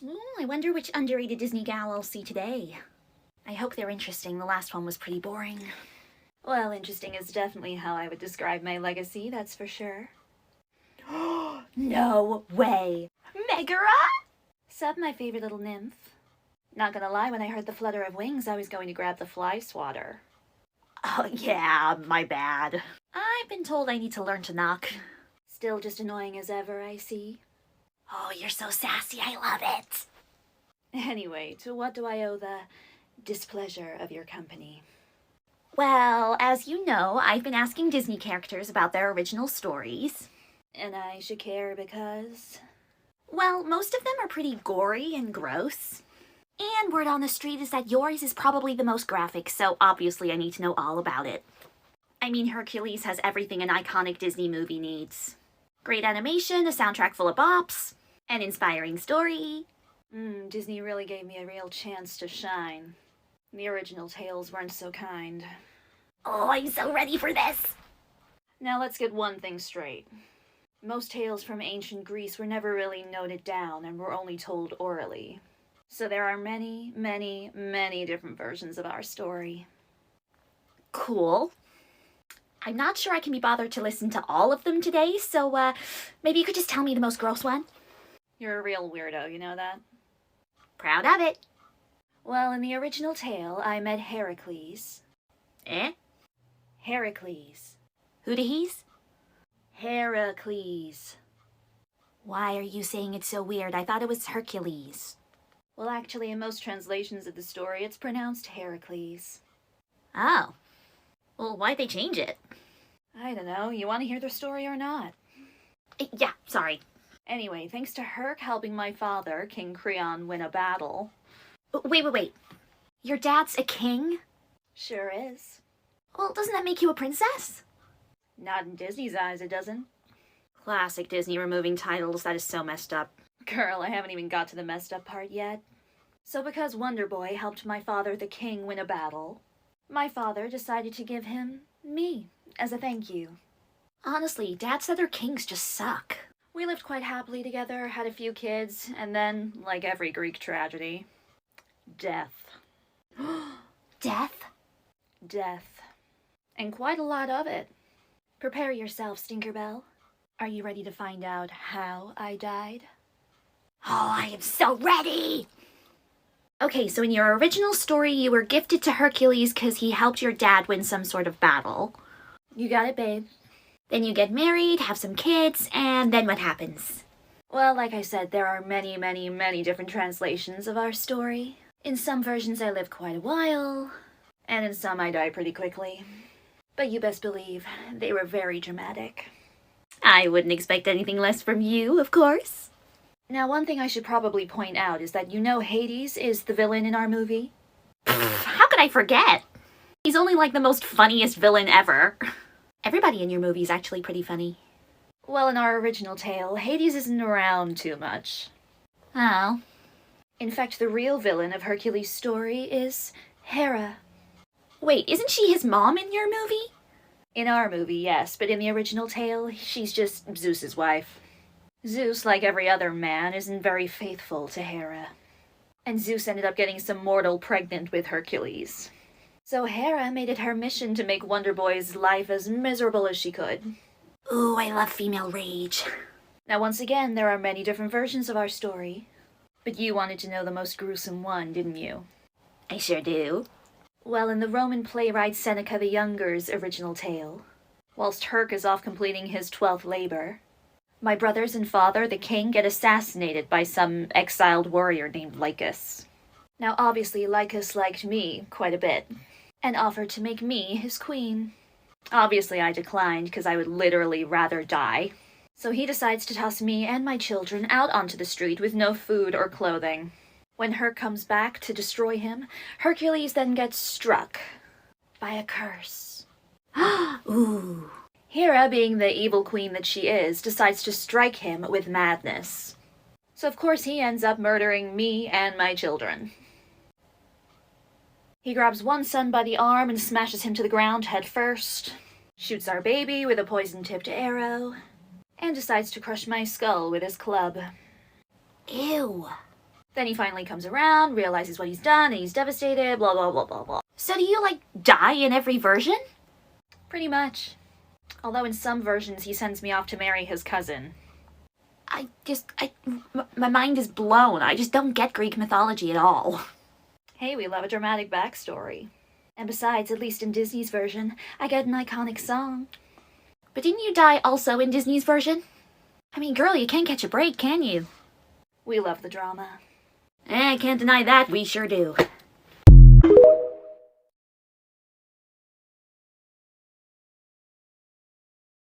I wonder which underrated Disney gal I'll see today. I hope they're interesting. The last one was pretty boring. Well, interesting is definitely how I would describe my legacy, that's for sure. No way! Megara? Sup, my favorite little nymph. Not gonna lie, when I heard the flutter of wings, I was going to grab the fly swatter. Oh yeah, my bad. I've been told I need to learn to knock. Still just annoying as ever, I see. Oh, you're so sassy, I love it! Anyway, to what do I owe the displeasure of your company? Well, as you know, I've been asking Disney characters about their original stories. And I should care because... well, most of them are pretty gory and gross. And word on the street is that yours is probably the most graphic, so obviously I need to know all about it. I mean, Hercules has everything an iconic Disney movie needs. Great animation, a soundtrack full of bops, an inspiring story. Disney really gave me a real chance to shine. The original tales weren't so kind. Oh, I'm so ready for this! Now let's get one thing straight. Most tales from ancient Greece were never really noted down and were only told orally. So there are many, many, many different versions of our story. Cool. I'm not sure I can be bothered to listen to all of them today, so maybe you could just tell me the most gross one? You're a real weirdo, you know that? Proud of it. Well, in the original tale, I met Heracles. Eh? Heracles. Who the he's? Heracles. Why are you saying it so weird? I thought it was Hercules. Well, actually, in most translations of the story, it's pronounced Heracles. Oh. Well, why'd they change it? I don't know. You want to hear the story or not? Yeah, sorry. Anyway, thanks to Herc helping my father, King Creon, win a battle. Wait. Your dad's a king? Sure is. Well, doesn't that make you a princess? Not in Disney's eyes, it doesn't. Classic Disney removing titles. That is so messed up. Girl, I haven't even got to the messed up part yet. So because Wonder Boy helped my father, the king, win a battle, my father decided to give him me as a thank you. Honestly, Dad said their kings just suck. We lived quite happily together, had a few kids, and then, like every Greek tragedy, death. Death? Death. And quite a lot of it. Prepare yourself, Tinkerbell. Are you ready to find out how I died? Oh, I am so ready! Okay, so in your original story, you were gifted to Hercules because he helped your dad win some sort of battle. You got it, babe. Then you get married, have some kids, and then what happens? Well, like I said, there are many, many, many different translations of our story. In some versions, I live quite a while, and in some, I die pretty quickly. But you best believe, they were very dramatic. I wouldn't expect anything less from you, of course. Now, one thing I should probably point out is that you know Hades is the villain in our movie? How could I forget? He's only like the most funniest villain ever. Everybody in your movie is actually pretty funny. Well, in our original tale, Hades isn't around too much. Oh. In fact, the real villain of Hercules' story is Hera. Wait, isn't she his mom in your movie? In our movie, yes, but in the original tale, she's just Zeus's wife. Zeus, like every other man, isn't very faithful to Hera. And Zeus ended up getting some mortal pregnant with Hercules. So Hera made it her mission to make Wonder Boy's life as miserable as she could. Ooh, I love female rage. Now, once again, there are many different versions of our story. But you wanted to know the most gruesome one, didn't you? I sure do. Well, in the Roman playwright Seneca the Younger's original tale, whilst Herc is off completing his 12th labor, my brothers and father, the king, get assassinated by some exiled warrior named Lycus. Now, obviously, Lycus liked me quite a bit, and offered to make me his queen. Obviously, I declined, because I would literally rather die. So he decides to toss me and my children out onto the street with no food or clothing. When Herc comes back to destroy him, Hercules then gets struck by a curse. Ooh. Hera, being the evil queen that she is, decides to strike him with madness. So of course he ends up murdering me and my children. He grabs one son by the arm and smashes him to the ground head first, shoots our baby with a poison-tipped arrow, and decides to crush my skull with his club. Ew. Then he finally comes around, realizes what he's done, and he's devastated, blah blah blah blah blah. So do you, like, die in every version? Pretty much. Although in some versions he sends me off to marry his cousin. My mind is blown. I just don't get Greek mythology at all. Hey, we love a dramatic backstory. And besides, at least in Disney's version, I get an iconic song. But didn't you die also in Disney's version? I mean, girl, you can't catch a break, can you? We love the drama. Can't deny that, we sure do.